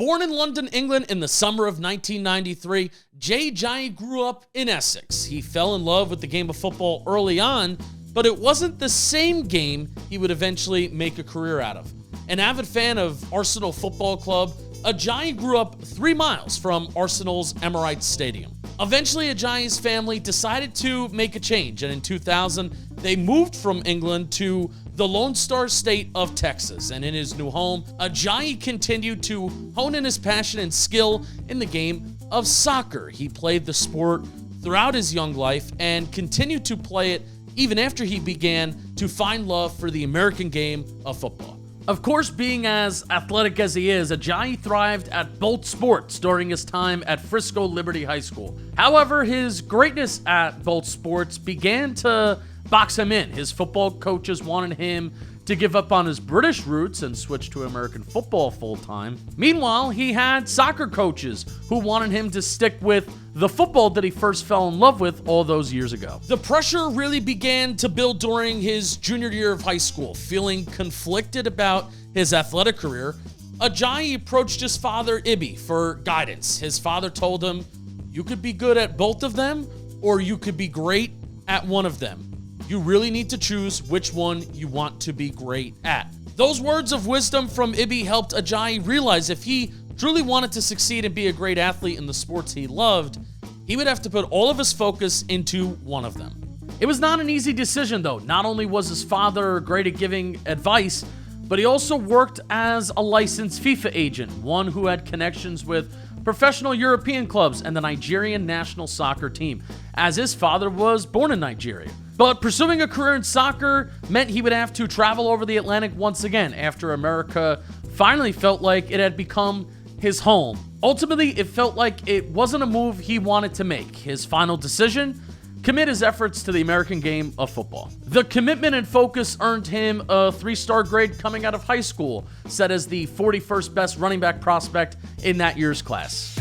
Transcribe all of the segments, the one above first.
Born in London, England in the summer of 1993, Ajayi grew up in Essex. He fell in love with the game of football early on, but it wasn't the same game he would eventually make a career out of. An avid fan of Arsenal Football Club, Ajayi grew up 3 miles from Arsenal's Emirates Stadium. Eventually, Ajayi's family decided to make a change, and in 2000, they moved from England to the Lone Star State of Texas. And in his new home, Ajayi continued to hone in his passion and skill in the game of soccer. He played the sport throughout his young life and continued to play it even after he began to find love for the American game of football. Of course, being as athletic as he is, Ajayi thrived at both sports during his time at Frisco Liberty High School. However, his greatness at both sports began to box him in. His football coaches wanted him to give up on his British roots and switch to American football full-time. Meanwhile, he had soccer coaches who wanted him to stick with the football that he first fell in love with all those years ago. The pressure really began to build during his junior year of high school. Feeling conflicted about his athletic career, Ajayi approached his father, Ibi, for guidance. His father told him, "You could be good at both of them, or you could be great at one of them. You really need to choose which one you want to be great at." Those words of wisdom from Ibi helped Ajayi realize if he truly wanted to succeed and be a great athlete in the sports he loved, he would have to put all of his focus into one of them. It was not an easy decision, though. Not only was his father great at giving advice, but he also worked as a licensed FIFA agent, one who had connections with professional European clubs and the Nigerian national soccer team, as his father was born in Nigeria. But pursuing a career in soccer meant he would have to travel over the Atlantic once again after America finally felt like it had become his home. Ultimately, it felt like it wasn't a move he wanted to make. His final decision: commit his efforts to the American game of football. The commitment and focus earned him a 3-star grade coming out of high school, set as the 41st best running back prospect in that year's class.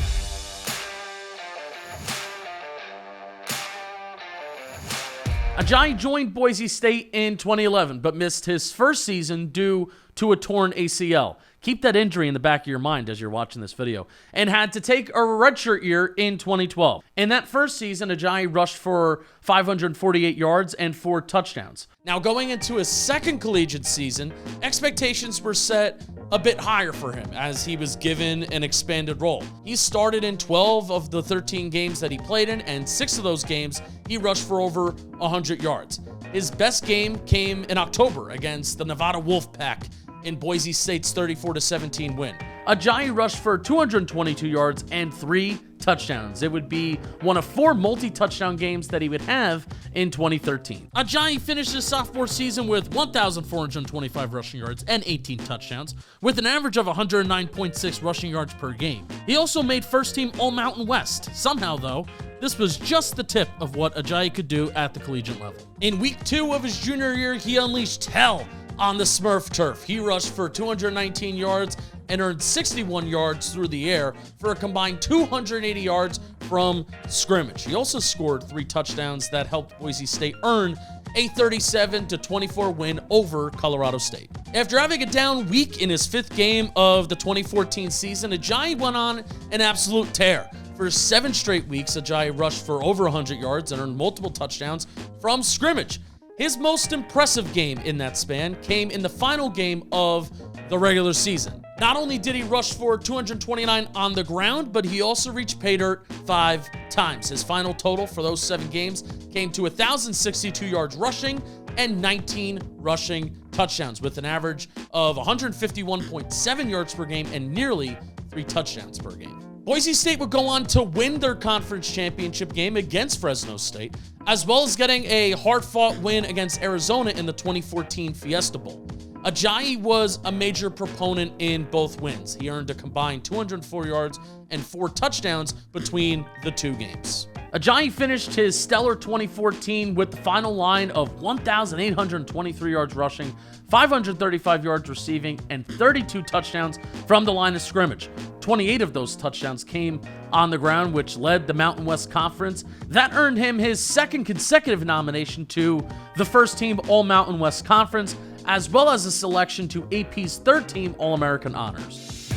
Ajayi joined Boise State in 2011, but missed his first season due to a torn ACL. Keep that injury in the back of your mind as you're watching this video. And had to take a redshirt year in 2012. In that first season, Ajayi rushed for 548 yards and 4 touchdowns. Now, going into his second collegiate season, expectations were set a bit higher for him as he was given an expanded role. He started in 12 of the 13 games that he played in, and 6 of those games he rushed for over 100 yards. His best game came in October against the Nevada Wolfpack in Boise State's 34-17 win. Ajayi rushed for 222 yards and 3 touchdowns. It would be one of 4 multi-touchdown games that he would have in 2013. Ajayi finished his sophomore season with 1,425 rushing yards and 18 touchdowns, with an average of 109.6 rushing yards per game. He also made first-team All-Mountain West. Somehow, though, this was just the tip of what Ajayi could do at the collegiate level. In week 2 of his junior year, he unleashed hell on the Smurf turf. He rushed for 219 yards and earned 61 yards through the air for a combined 280 yards from scrimmage. He also scored 3 touchdowns that helped Boise State earn a 37-24 win over Colorado State. After having a down week in his 5th game of the 2014 season, Ajayi went on an absolute tear. For 7 straight weeks, Ajayi rushed for over 100 yards and earned multiple touchdowns from scrimmage. His most impressive game in that span came in the final game of the regular season. Not only did he rush for 229 on the ground, but he also reached pay dirt 5 times. His final total for those 7 games came to 1,062 yards rushing and 19 rushing touchdowns, with an average of 151.7 yards per game and nearly 3 touchdowns per game. Boise State would go on to win their conference championship game against Fresno State, as well as getting a hard-fought win against Arizona in the 2014 Fiesta Bowl. Ajayi was a major proponent in both wins. He earned a combined 204 yards and 4 touchdowns between the 2 games. Ajayi finished his stellar 2014 with the final line of 1,823 yards rushing, 535 yards receiving, and 32 touchdowns from the line of scrimmage. 28 of those touchdowns came on the ground, which led the Mountain West Conference. That earned him his 2nd consecutive nomination to the first-team All-Mountain West Conference, as well as a selection to AP's 3rd-team All-American honors.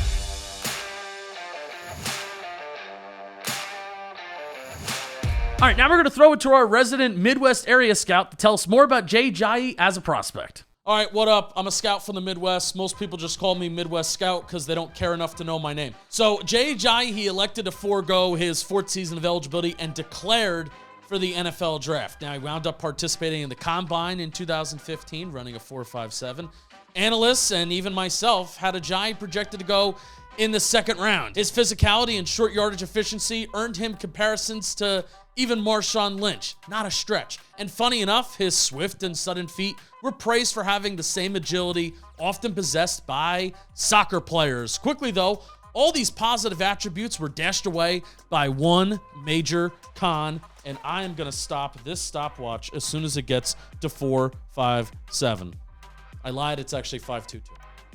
All right, now we're going to throw it to our resident Midwest area scout to tell us more about Ajayi as a prospect. All right, what up? I'm a scout from the Midwest. Most people just call me Midwest Scout because they don't care enough to know my name. So Ajayi, he elected to forego his fourth season of eligibility and declared for the NFL draft. Now, he wound up participating in the Combine in 2015, running a 4.57. Analysts and even myself had Ajayi projected to go in the second round. His physicality and short yardage efficiency earned him comparisons to even Marshawn Lynch, not a stretch. And funny enough, his swift and sudden feet were praised for having the same agility often possessed by soccer players. Quickly though, all these positive attributes were dashed away by one major con, and I am going to stop this stopwatch as soon as it gets to 4.57. I lied, it's actually 5.22.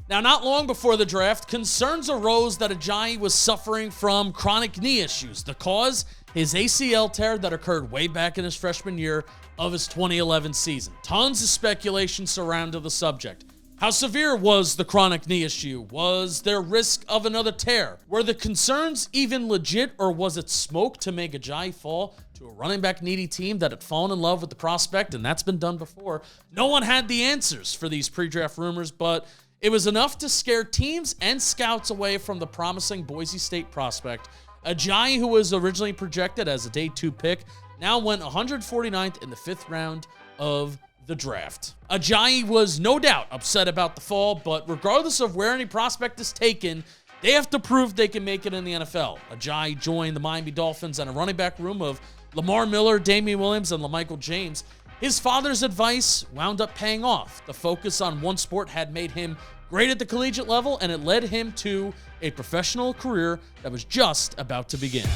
Now, not long before the draft, concerns arose that Ajayi was suffering from chronic knee issues. The cause? His ACL tear that occurred way back in his freshman year of his 2011 season. Tons of speculation surrounded the subject. How severe was the chronic knee issue? Was there risk of another tear? Were the concerns even legit, or was it smoke to make Ajayi fall to a running back needy team that had fallen in love with the prospect, and that's been done before? No one had the answers for these pre-draft rumors, but it was enough to scare teams and scouts away from the promising Boise State prospect. Ajayi, who was originally projected as a day 2 pick, now went 149th in the 5th round of the draft. Ajayi was no doubt upset about the fall, but regardless of where any prospect is taken, they have to prove they can make it in the NFL. Ajayi joined the Miami Dolphins and a running back room of Lamar Miller, Damian Williams, and LaMichael James. His father's advice wound up paying off. The focus on one sport had made him great at the collegiate level, and it led him to a professional career that was just about to begin.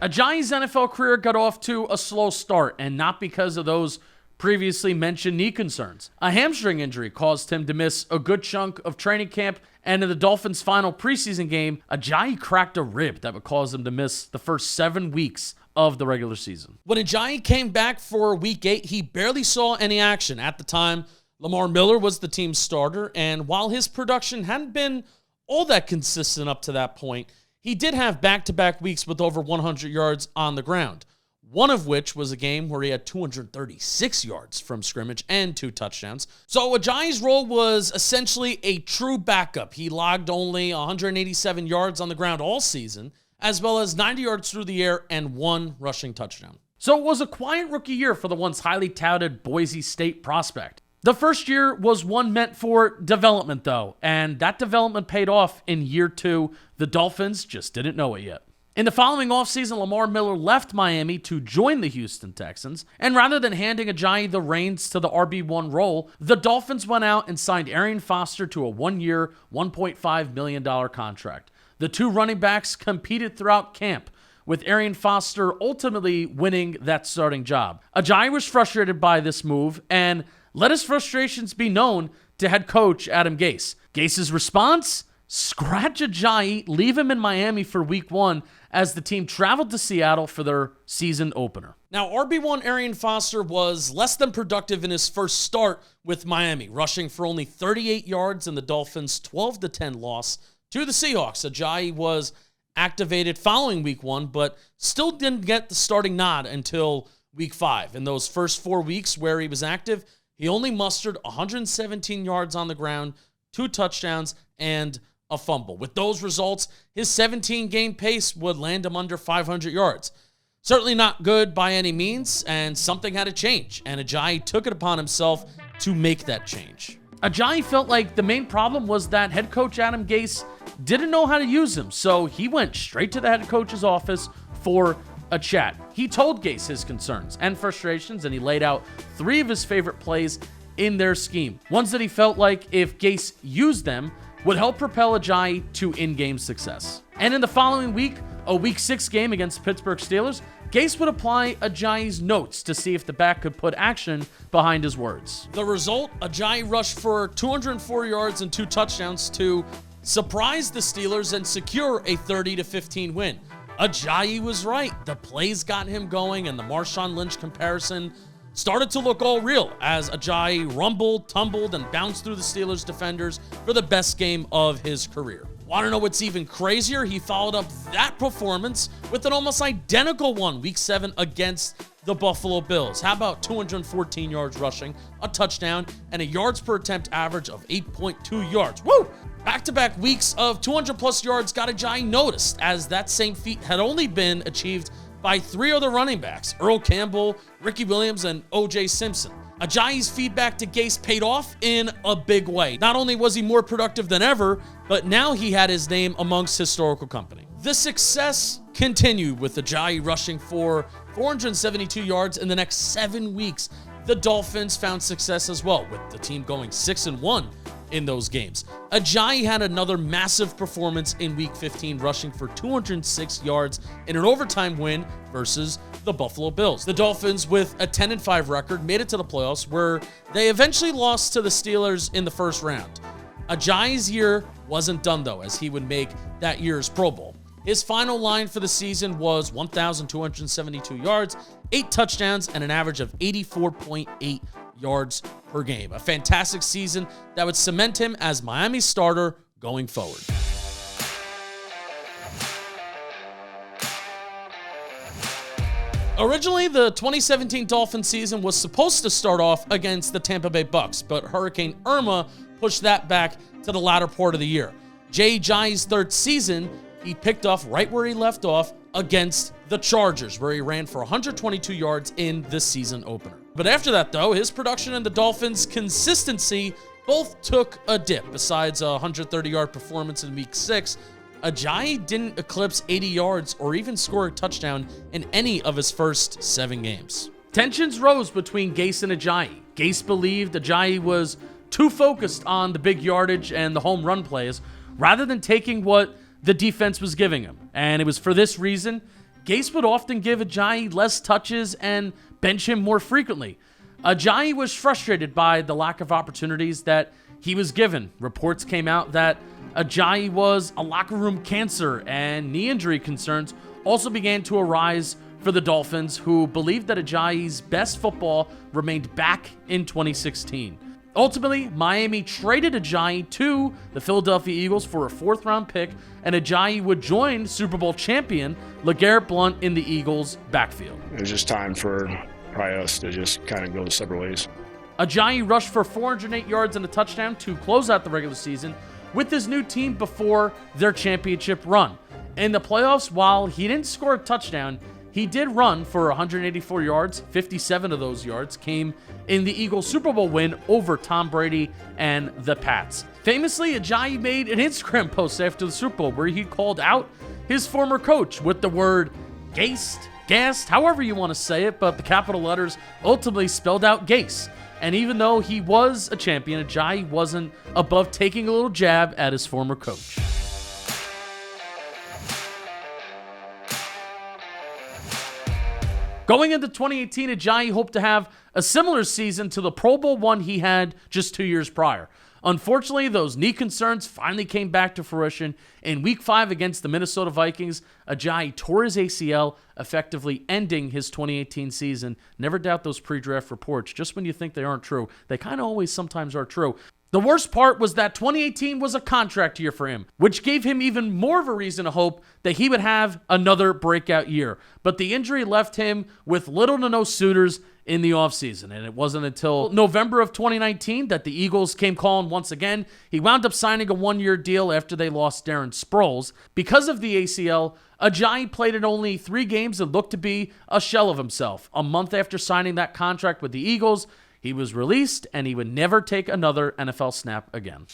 Ajayi's NFL career got off to a slow start, and not because of those previously mentioned knee concerns. A hamstring injury caused him to miss a good chunk of training camp, and in the Dolphins' final preseason game, Ajayi cracked a rib that would cause him to miss the first 7 weeks of the regular season. When Ajayi came back for Week 8, he barely saw any action. At the time, Lamar Miller was the team's starter, and while his production hadn't been all that consistent up to that point, he did have back-to-back weeks with over 100 yards on the ground, one of which was a game where he had 236 yards from scrimmage and 2 touchdowns. So Ajayi's role was essentially a true backup. He logged only 187 yards on the ground all season, as well as 90 yards through the air and 1 rushing touchdown. So it was a quiet rookie year for the once highly touted Boise State prospect. The first year was one meant for development, though, and that development paid off in year 2. The Dolphins just didn't know it yet. In the following offseason, Lamar Miller left Miami to join the Houston Texans, and rather than handing Ajayi the reins to the RB1 role, the Dolphins went out and signed Arian Foster to a 1-year, $1.5 million contract. The 2 running backs competed throughout camp, with Arian Foster ultimately winning that starting job. Ajayi was frustrated by this move and let his frustrations be known to head coach Adam Gase. Gase's response? Scratch Ajayi, leave him in Miami for Week 1 as the team traveled to Seattle for their season opener. Now, RB1 Arian Foster was less than productive in his first start with Miami, rushing for only 38 yards in the Dolphins' 12-10 loss to the Seahawks. Ajayi was activated following Week 1, but still didn't get the starting nod until Week 5. In those first 4 weeks where he was active, he only mustered 117 yards on the ground, 2 touchdowns, and a fumble. With those results, his 17-game pace would land him under 500 yards. Certainly not good by any means, and something had to change, and Ajayi took it upon himself to make that change. Ajayi felt like the main problem was that head coach Adam Gase didn't know how to use him, so he went straight to the head coach's office for a chat. He told Gase his concerns and frustrations, and he laid out 3 of his favorite plays in their scheme. Ones that he felt like if Gase used them would help propel Ajayi to in-game success. And in the following week, a Week 6 game against the Pittsburgh Steelers, Gase would apply Ajayi's notes to see if the back could put action behind his words. The result, Ajayi rushed for 204 yards and 2 touchdowns to surprise the Steelers and secure a 30-15 win. Ajayi was right. The plays got him going, and the Marshawn Lynch comparison started to look all real as Ajayi rumbled, tumbled, and bounced through the Steelers defenders for the best game of his career. Want to know what's even crazier? He followed up that performance with an almost identical one Week 7 against the Buffalo Bills. How about 214 yards rushing, a touchdown, and a yards per attempt average of 8.2 yards? Woo! Back-to-back weeks of 200-plus yards got Ajayi noticed, as that same feat had only been achieved by 3 other running backs, Earl Campbell, Ricky Williams, and O.J. Simpson. Ajayi's feedback to Gase paid off in a big way. Not only was he more productive than ever, but now he had his name amongst historical company. The success continued with Ajayi rushing for 472 yards in the next 7 weeks. The Dolphins found success as well, with the team going 6-1 in those games. Ajayi had another massive performance in Week 15, rushing for 206 yards in an overtime win versus the Buffalo Bills. The Dolphins, with a 10-5 record, made it to the playoffs, where they eventually lost to the Steelers in the first round. Ajayi's year wasn't done, though, as he would make that year's Pro Bowl. His final line for the season was 1,272 yards, 8 touchdowns, and an average of 84.8 yards per game. A fantastic season that would cement him as Miami's starter going forward. Originally, the 2017 Dolphins season was supposed to start off against the Tampa Bay Bucks, but Hurricane Irma pushed that back to the latter part of the year. Ajayi's third season, he picked off right where he left off against the Chargers, where he ran for 122 yards in the season opener. But after that, though, his production and the Dolphins' consistency both took a dip. Besides a 130-yard performance in Week 6, Ajayi didn't eclipse 80 yards or even score a touchdown in any of his first 7 games. Tensions rose between Gase and Ajayi. Gase believed Ajayi was too focused on the big yardage and the home run plays rather than taking what the defense was giving him. And it was for this reason Gase would often give Ajayi less touches and bench him more frequently. Ajayi was frustrated by the lack of opportunities that he was given. Reports came out that Ajayi was a locker room cancer, and knee injury concerns also began to arise for the Dolphins, who believed that Ajayi's best football remained back in 2016. Ultimately, Miami traded Ajayi to the Philadelphia Eagles for a 4th-round pick, and Ajayi would join Super Bowl champion LeGarrette Blount in the Eagles' backfield. It was just time for probably us to just kind of go separate ways. Ajayi rushed for 408 yards and a touchdown to close out the regular season with his new team before their championship run. In the playoffs, while he didn't score a touchdown, he did run for 184 yards. 57 of those yards came in the Eagles' Super Bowl win over Tom Brady and the Pats. Famously, Ajayi made an Instagram post after the Super Bowl where he called out his former coach with the word gassed, however you want to say it, but the capital letters ultimately spelled out Gase. And even though he was a champion, Ajayi wasn't above taking a little jab at his former coach. Going into 2018, Ajayi hoped to have a similar season to the Pro Bowl one he had just 2 years prior. Unfortunately, those knee concerns finally came back to fruition. In Week 5 against the Minnesota Vikings, Ajayi tore his ACL, effectively ending his 2018 season. Never doubt those pre-draft reports. Just when you think they aren't true, they kind of always sometimes are true. The worst part was that 2018 was a contract year for him, which gave him even more of a reason to hope that he would have another breakout year. But the injury left him with little to no suitors in the offseason, and it wasn't until November of 2019 that the Eagles came calling once again. He wound up signing a 1-year deal after they lost Darren Sproles. Because of the ACL, Ajayi played in only 3 games and looked to be a shell of himself. A month after signing that contract with the Eagles, he was released, and he would never take another NFL snap again.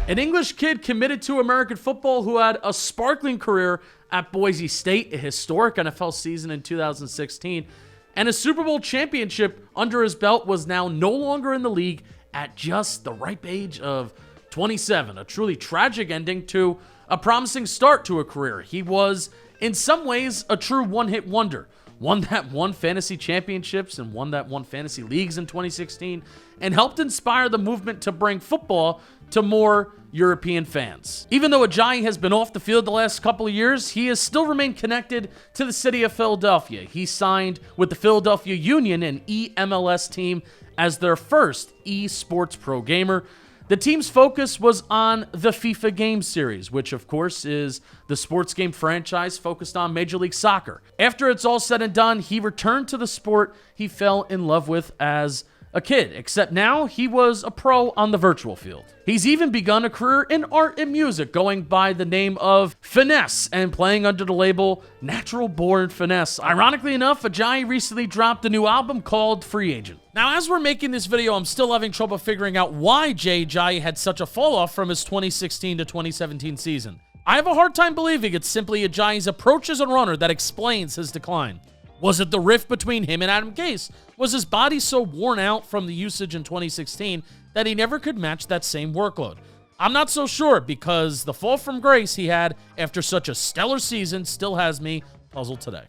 An English kid committed to American football who had a sparkling career at Boise State, a historic NFL season in 2016, and a Super Bowl championship under his belt, was now no longer in the league at just the ripe age of 27. A truly tragic ending to a promising start to a career. He was, in some ways, a true one-hit wonder. One that won fantasy championships and one that won fantasy leagues in 2016 and helped inspire the movement to bring football to more European fans. Even though Ajayi has been off the field the last couple of years, he has still remained connected to the city of Philadelphia. He signed with the Philadelphia Union, an eMLS team, as their first eSports pro gamer. The team's focus was on the FIFA game series, which of course is the sports game franchise focused on Major League Soccer. After it's all said and done, he returned to the sport he fell in love with as a kid, except now he was a pro on the virtual field. He's even begun a career in art and music, going by the name of Finesse and playing under the label Natural Born Finesse. Ironically enough, Ajayi recently dropped a new album called Free Agent. Now, as we're making this video, I'm still having trouble figuring out why Ajayi had such a fall off from his 2016 to 2017 season. I have a hard time believing it's simply Ajayi's approach as a runner that explains his decline. Was it the rift between him and Adam Gase? Was his body so worn out from the usage in 2016 that he never could match that same workload? I'm not so sure, because the fall from grace he had after such a stellar season still has me puzzled today.